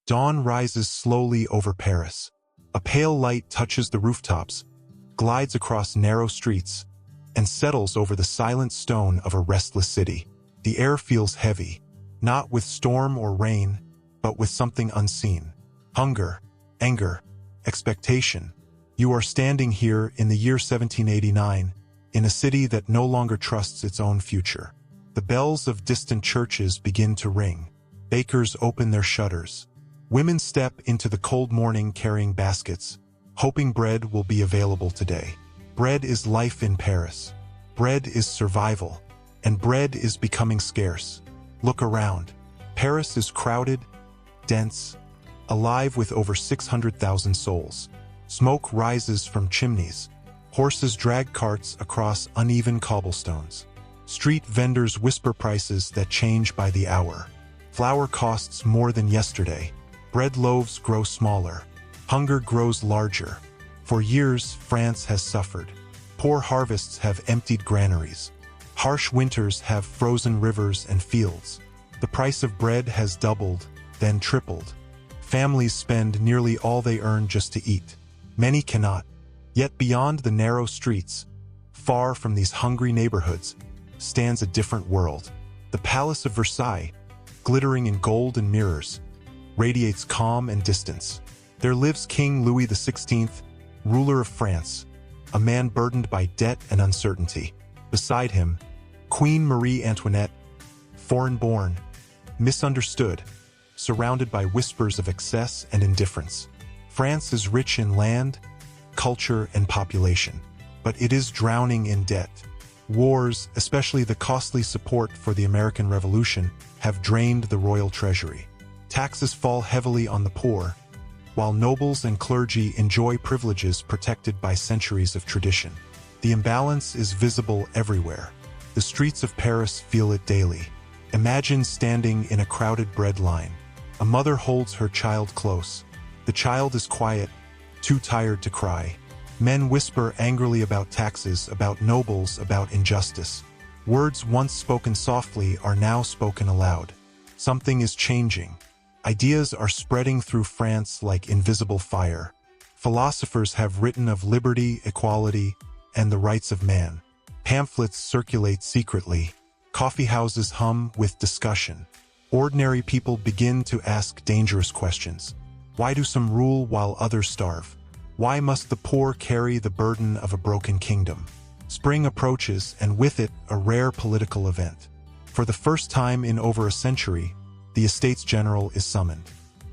Dawn rises slowly over Paris. A pale light touches the rooftops, glides across narrow streets, and settles over the silent stone of a restless city. The air feels heavy, not with storm or rain, but with something unseen. Hunger, anger, expectation. You are standing here in the year 1789, in a city that no longer trusts its own future. The bells of distant churches begin to ring. Bakers open their shutters. Women step into the cold morning carrying baskets, hoping bread will be available today. Bread is life in Paris. Bread is survival. And bread is becoming scarce. Look around. Paris is crowded, dense, alive with over 600,000 souls. Smoke rises from chimneys. Horses drag carts across uneven cobblestones. Street vendors whisper prices that change by the hour. Flour costs more than yesterday. Bread loaves grow smaller. Hunger grows larger. For years, France has suffered. Poor harvests have emptied granaries. Harsh winters have frozen rivers and fields. The price of bread has doubled, then tripled. Families spend nearly all they earn just to eat. Many cannot. Yet beyond the narrow streets, far from these hungry neighborhoods, stands a different world. The Palace of Versailles, glittering in gold and mirrors, radiates calm and distance. There lives King Louis XVI, ruler of France, a man burdened by debt and uncertainty. Beside him, Queen Marie Antoinette, foreign-born, misunderstood, surrounded by whispers of excess and indifference. France is rich in land, culture, and population, but it is drowning in debt. Wars, especially the costly support for the American Revolution, have drained the royal treasury. Taxes fall heavily on the poor, while nobles and clergy enjoy privileges protected by centuries of tradition. The imbalance is visible everywhere. The streets of Paris feel it daily. Imagine standing in a crowded bread line. A mother holds her child close. The child is quiet, too tired to cry. Men whisper angrily about taxes, about nobles, about injustice. Words once spoken softly are now spoken aloud. Something is changing. Ideas are spreading through France like invisible fire. Philosophers have written of liberty, equality, and the rights of man. Pamphlets circulate secretly. Coffee houses hum with discussion. Ordinary people begin to ask dangerous questions. Why do some rule while others starve? Why must the poor carry the burden of a broken kingdom? Spring approaches, and with it, a rare political event. For the first time in over a century, the Estates General is summoned.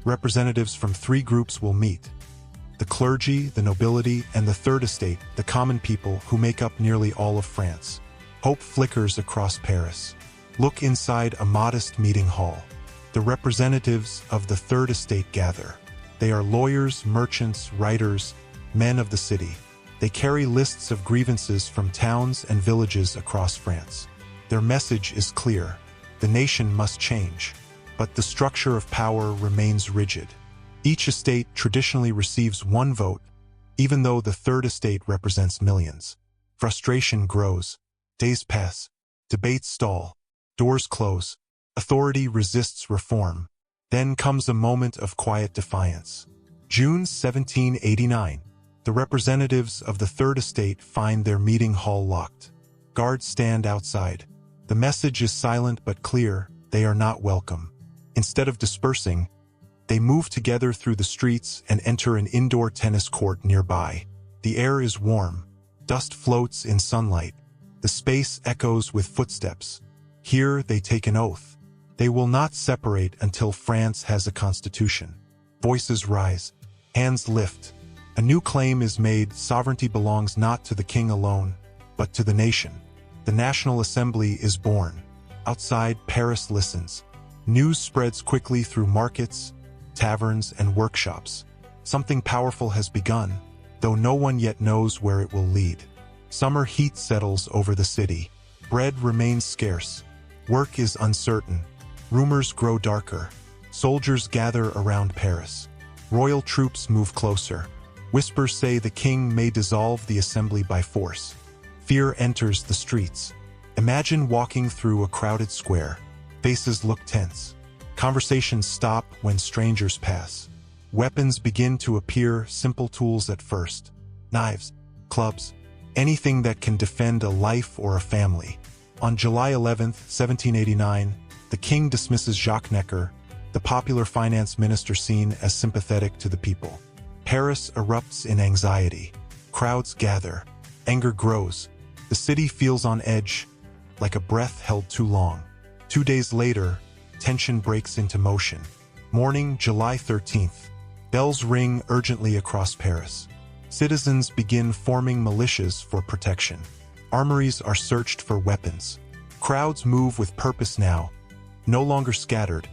Representatives from three groups will meet: the clergy, the nobility, and the Third Estate, the common people who make up nearly all of France. Hope flickers across Paris. Look inside a modest meeting hall. The representatives of the Third Estate gather. They are lawyers, merchants, writers, men of the city. They carry lists of grievances from towns and villages across France. Their message is clear: the nation must change. But the structure of power remains rigid. Each estate traditionally receives one vote, even though the Third Estate represents millions. Frustration grows. Days pass. Debates stall. Doors close. Authority resists reform. Then comes a moment of quiet defiance. June 1789. The representatives of the Third Estate find their meeting hall locked. Guards stand outside. The message is silent but clear: they are not welcome. Instead of dispersing, they move together through the streets and enter an indoor tennis court nearby. The air is warm. Dust floats in sunlight. The space echoes with footsteps. Here they take an oath. They will not separate until France has a constitution. Voices rise. Hands lift. A new claim is made: sovereignty belongs not to the king alone, but to the nation. The National Assembly is born. Outside, Paris listens. News spreads quickly through markets, taverns, and workshops. Something powerful has begun, though no one yet knows where it will lead. Summer heat settles over the city. Bread remains scarce. Work is uncertain. Rumors grow darker. Soldiers gather around Paris. Royal troops move closer. Whispers say the king may dissolve the assembly by force. Fear enters the streets. Imagine walking through a crowded square. Faces look tense. Conversations stop when strangers pass. Weapons begin to appear, simple tools at first. Knives, clubs, anything that can defend a life or a family. On July 11, 1789, the king dismisses Jacques Necker, the popular finance minister seen as sympathetic to the people. Paris erupts in anxiety. Crowds gather. Anger grows. The city feels on edge, like a breath held too long. 2 days later, tension breaks into motion. Morning, July 13th. Bells ring urgently across Paris. Citizens begin forming militias for protection. Armories are searched for weapons. Crowds move with purpose now, no longer scattered,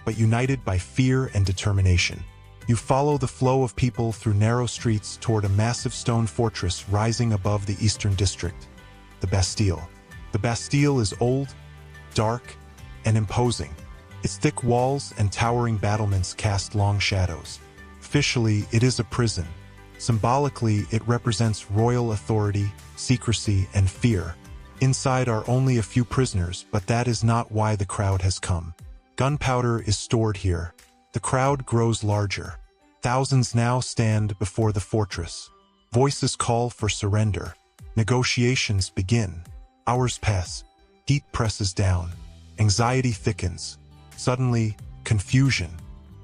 but united by fear and determination. You follow the flow of people through narrow streets toward a massive stone fortress rising above the eastern district, the Bastille. The Bastille is old, dark, and imposing. Its thick walls and towering battlements cast long shadows. Officially, it is a prison. Symbolically, it represents royal authority, secrecy, and fear. Inside are only a few prisoners, but that is not why the crowd has come. Gunpowder is stored here. The crowd grows larger. Thousands now stand before the fortress. Voices call for surrender. Negotiations begin. Hours pass. Heat presses down. Anxiety thickens. Suddenly, confusion.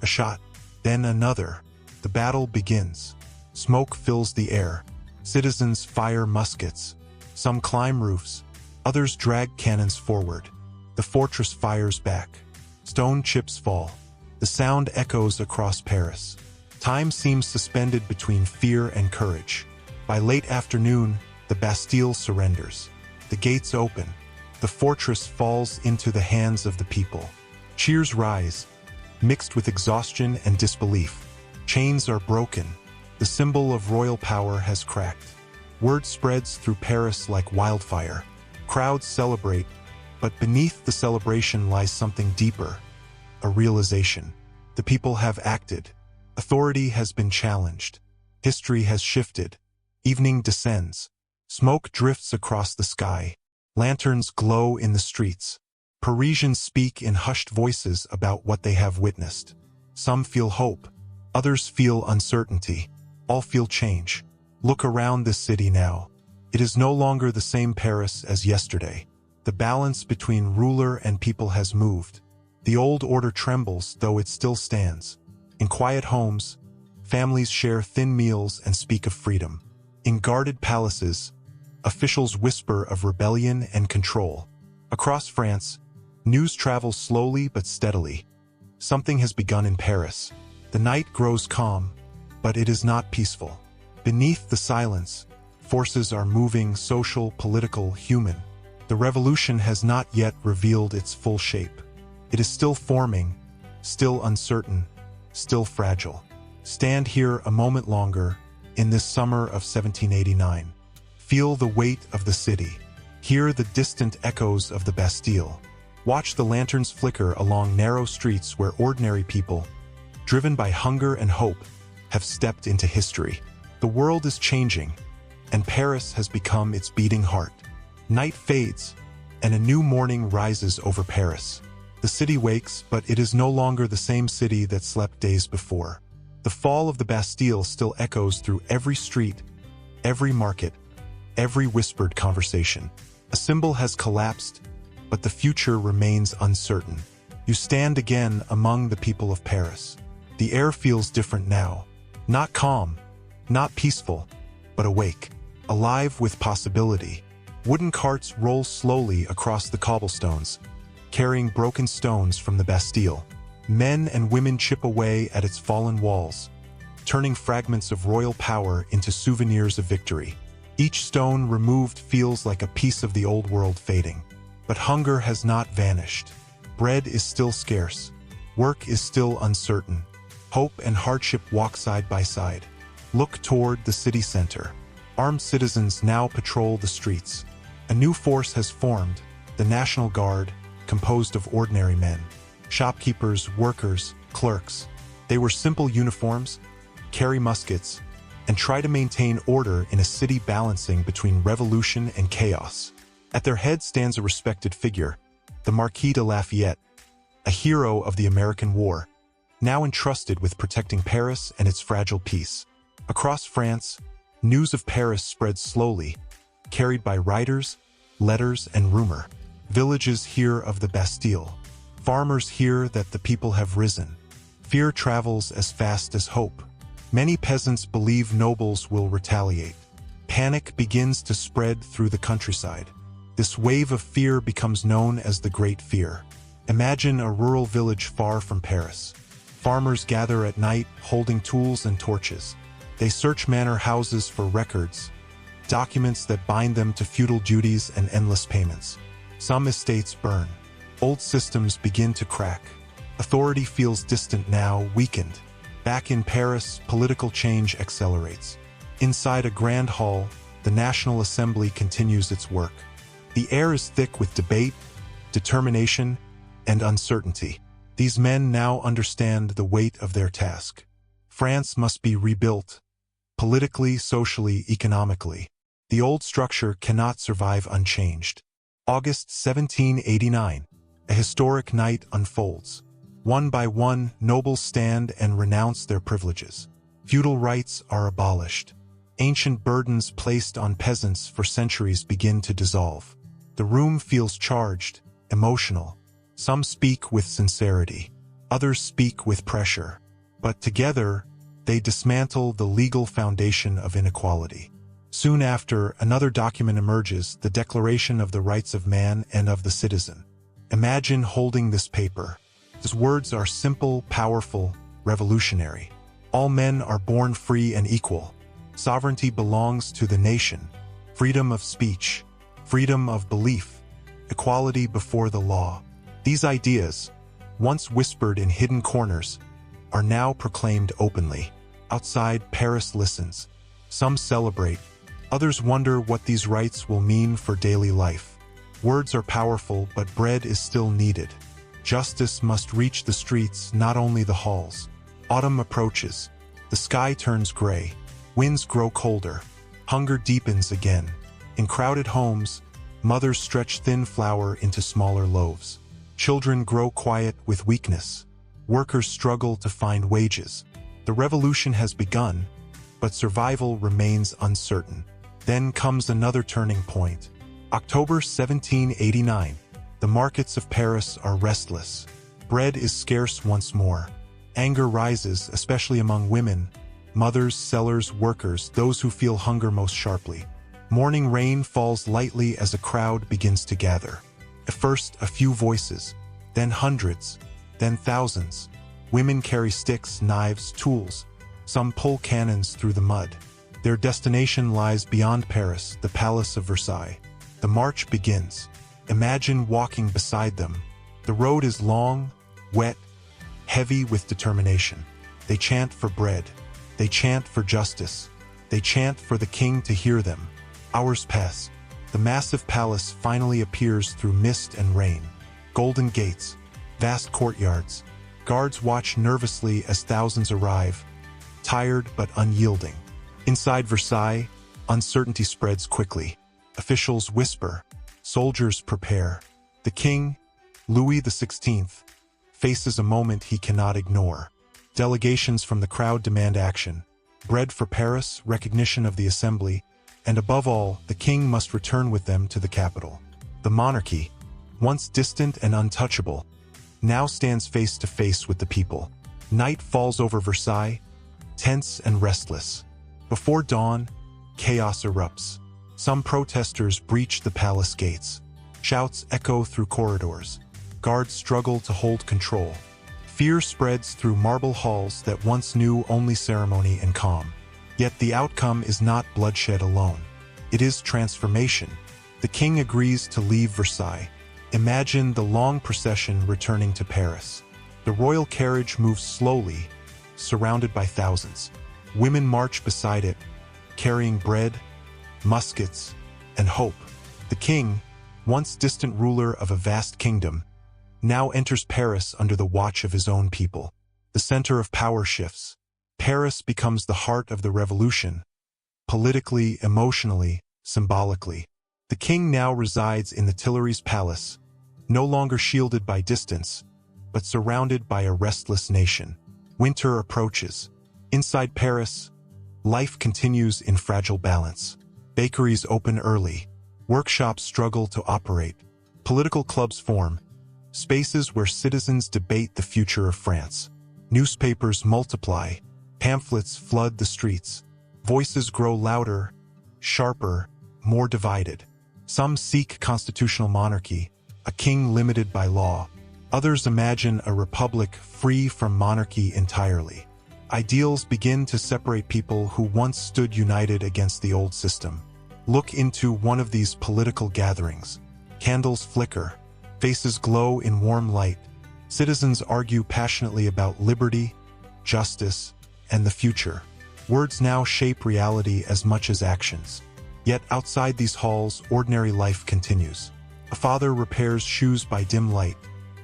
A shot, then another. The battle begins. Smoke fills the air. Citizens fire muskets. Some climb roofs. Others drag cannons forward. The fortress fires back. Stone chips fall. The sound echoes across Paris. Time seems suspended between fear and courage. By late afternoon, the Bastille surrenders. The gates open. The fortress falls into the hands of the people. Cheers rise, mixed with exhaustion and disbelief. Chains are broken. The symbol of royal power has cracked. Word spreads through Paris like wildfire. Crowds celebrate, but beneath the celebration lies something deeper. A realization. The people have acted. Authority has been challenged. History has shifted. Evening descends. Smoke drifts across the sky. Lanterns glow in the streets. Parisians speak in hushed voices about what they have witnessed. Some feel hope. Others feel uncertainty. All feel change. Look around this city now. It is no longer the same Paris as yesterday. The balance between ruler and people has moved. The old order trembles, though it still stands. In quiet homes, families share thin meals and speak of freedom. In guarded palaces, officials whisper of rebellion and control. Across France, news travels slowly but steadily. Something has begun in Paris. The night grows calm, but it is not peaceful. Beneath the silence, forces are moving, social, political, human. The revolution has not yet revealed its full shape. It is still forming, still uncertain, still fragile. Stand here a moment longer, in this summer of 1789. Feel the weight of the city. Hear the distant echoes of the Bastille. Watch the lanterns flicker along narrow streets where ordinary people, driven by hunger and hope, have stepped into history. The world is changing, and Paris has become its beating heart. Night fades, and a new morning rises over Paris. The city wakes, but it is no longer the same city that slept days before. The fall of the Bastille still echoes through every street, every market, every whispered conversation. A symbol has collapsed, but the future remains uncertain. You stand again among the people of Paris. The air feels different now. Not calm, not peaceful, but awake, alive with possibility. Wooden carts roll slowly across the cobblestones, carrying broken stones from the Bastille. Men and women chip away at its fallen walls, turning fragments of royal power into souvenirs of victory. Each stone removed feels like a piece of the old world fading. But hunger has not vanished. Bread is still scarce. Work is still uncertain. Hope and hardship walk side by side. Look toward the city center. Armed citizens now patrol the streets. A new force has formed, the National Guard, composed of ordinary men. Shopkeepers, workers, clerks. They wear simple uniforms, carry muskets, and try to maintain order in a city balancing between revolution and chaos. At their head stands a respected figure, the Marquis de Lafayette, a hero of the American War, now entrusted with protecting Paris and its fragile peace. Across France, news of Paris spreads slowly, carried by writers, letters, and rumor. Villages hear of the Bastille. Farmers hear that the people have risen. Fear travels as fast as hope. Many peasants believe nobles will retaliate. Panic begins to spread through the countryside. This wave of fear becomes known as the Great Fear. Imagine a rural village far from Paris. Farmers gather at night, holding tools and torches. They search manor houses for records, documents that bind them to feudal duties and endless payments. Some estates burn. Old systems begin to crack. Authority feels distant now, weakened. Back in Paris, political change accelerates. Inside a grand hall, the National Assembly continues its work. The air is thick with debate, determination, and uncertainty. These men now understand the weight of their task. France must be rebuilt, politically, socially, economically. The old structure cannot survive unchanged. August 1789, a historic night unfolds. One by one, nobles stand and renounce their privileges. Feudal rights are abolished. Ancient burdens placed on peasants for centuries begin to dissolve. The room feels charged, emotional. Some speak with sincerity. Others speak with pressure. But together, they dismantle the legal foundation of inequality. Soon after, another document emerges, the Declaration of the Rights of Man and of the Citizen. Imagine holding this paper. Its words are simple, powerful, revolutionary. All men are born free and equal. Sovereignty belongs to the nation. Freedom of speech, freedom of belief, equality before the law. These ideas, once whispered in hidden corners, are now proclaimed openly. Outside, Paris listens. Some celebrate. Others wonder what these rights will mean for daily life. Words are powerful, but bread is still needed. Justice must reach the streets, not only the halls. Autumn approaches. The sky turns gray. Winds grow colder. Hunger deepens again. In crowded homes, mothers stretch thin flour into smaller loaves. Children grow quiet with weakness. Workers struggle to find wages. The revolution has begun, but survival remains uncertain. Then comes another turning point. October 1789. The markets of Paris are restless. Bread is scarce once more. Anger rises, especially among women, mothers, sellers, workers, those who feel hunger most sharply. Morning rain falls lightly as a crowd begins to gather. At first, a few voices, then hundreds, then thousands. Women carry sticks, knives, tools. Some pull cannons through the mud. Their destination lies beyond Paris, the Palace of Versailles. The march begins. Imagine walking beside them. The road is long, wet, heavy with determination. They chant for bread. They chant for justice. They chant for the king to hear them. Hours pass. The massive palace finally appears through mist and rain. Golden gates, vast courtyards. Guards watch nervously as thousands arrive, tired but unyielding. Inside Versailles, uncertainty spreads quickly. Officials whisper. Soldiers prepare. The king, Louis XVI, faces a moment he cannot ignore. Delegations from the crowd demand action. Bread for Paris, recognition of the assembly, and above all, the king must return with them to the capital. The monarchy, once distant and untouchable, now stands face to face with the people. Night falls over Versailles, tense and restless. Before dawn, chaos erupts. Some protesters breach the palace gates. Shouts echo through corridors. Guards struggle to hold control. Fear spreads through marble halls that once knew only ceremony and calm. Yet the outcome is not bloodshed alone. It is transformation. The king agrees to leave Versailles. Imagine the long procession returning to Paris. The royal carriage moves slowly, surrounded by thousands. Women march beside it, carrying bread, muskets, and hope. The king, once distant ruler of a vast kingdom, now enters Paris under the watch of his own people. The center of power shifts. Paris becomes the heart of the revolution, politically, emotionally, symbolically. The king now resides in the Tuileries Palace, no longer shielded by distance, but surrounded by a restless nation. Winter approaches. Inside Paris, life continues in fragile balance. Bakeries open early. Workshops struggle to operate. Political clubs form, spaces where citizens debate the future of France. Newspapers multiply. Pamphlets flood the streets. Voices grow louder, sharper, more divided. Some seek constitutional monarchy, a king limited by law. Others imagine a republic free from monarchy entirely. Ideals begin to separate people who once stood united against the old system. Look into one of these political gatherings. Candles flicker. Faces glow in warm light. Citizens argue passionately about liberty, justice, and the future. Words now shape reality as much as actions. Yet outside these halls, ordinary life continues. A father repairs shoes by dim light.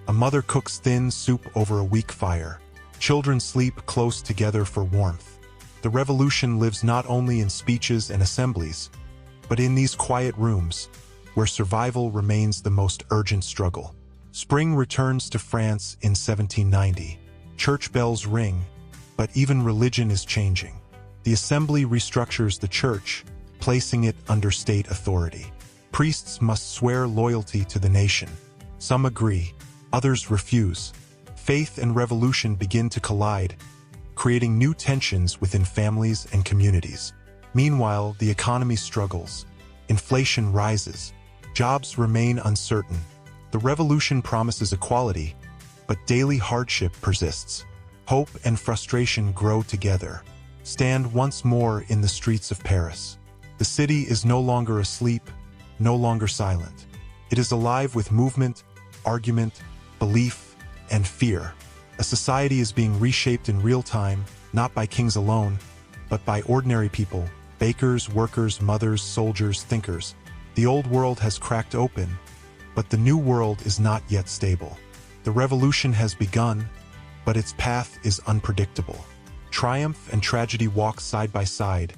A mother cooks thin soup over a weak fire. Children sleep close together for warmth. The revolution lives not only in speeches and assemblies, but in these quiet rooms, where survival remains the most urgent struggle. Spring returns to France in 1790. Church bells ring, but even religion is changing. The assembly restructures the church, placing it under state authority. Priests must swear loyalty to the nation. Some agree, others refuse. Faith and revolution begin to collide, creating new tensions within families and communities. Meanwhile, the economy struggles. Inflation rises. Jobs remain uncertain. The revolution promises equality, but daily hardship persists. Hope and frustration grow together. Stand once more in the streets of Paris. The city is no longer asleep, no longer silent. It is alive with movement, argument, belief, and fear. A society is being reshaped in real time, not by kings alone, but by ordinary people, bakers, workers, mothers, soldiers, thinkers. The old world has cracked open, but the new world is not yet stable. The revolution has begun, but its path is unpredictable. Triumph and tragedy walk side by side,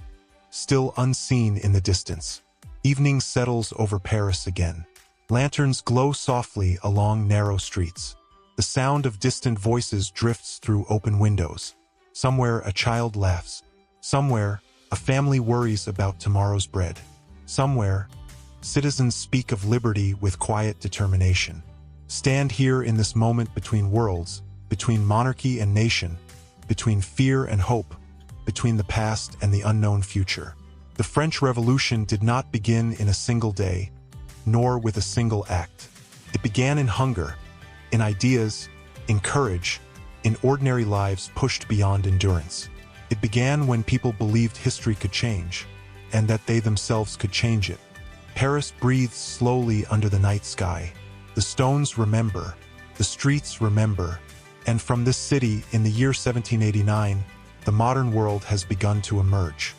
still unseen in the distance. Evening settles over Paris again. Lanterns glow softly along narrow streets. The sound of distant voices drifts through open windows. Somewhere a child laughs. Somewhere a family worries about tomorrow's bread. Somewhere citizens speak of liberty with quiet determination. Stand here in this moment between worlds, between monarchy and nation, between fear and hope, between the past and the unknown future. The French Revolution did not begin in a single day, nor with a single act. It began in hunger, in ideas, in courage, in ordinary lives pushed beyond endurance. It began when people believed history could change, and that they themselves could change it. Paris breathes slowly under the night sky. The stones remember, the streets remember, and from this city, in the year 1789, the modern world has begun to emerge.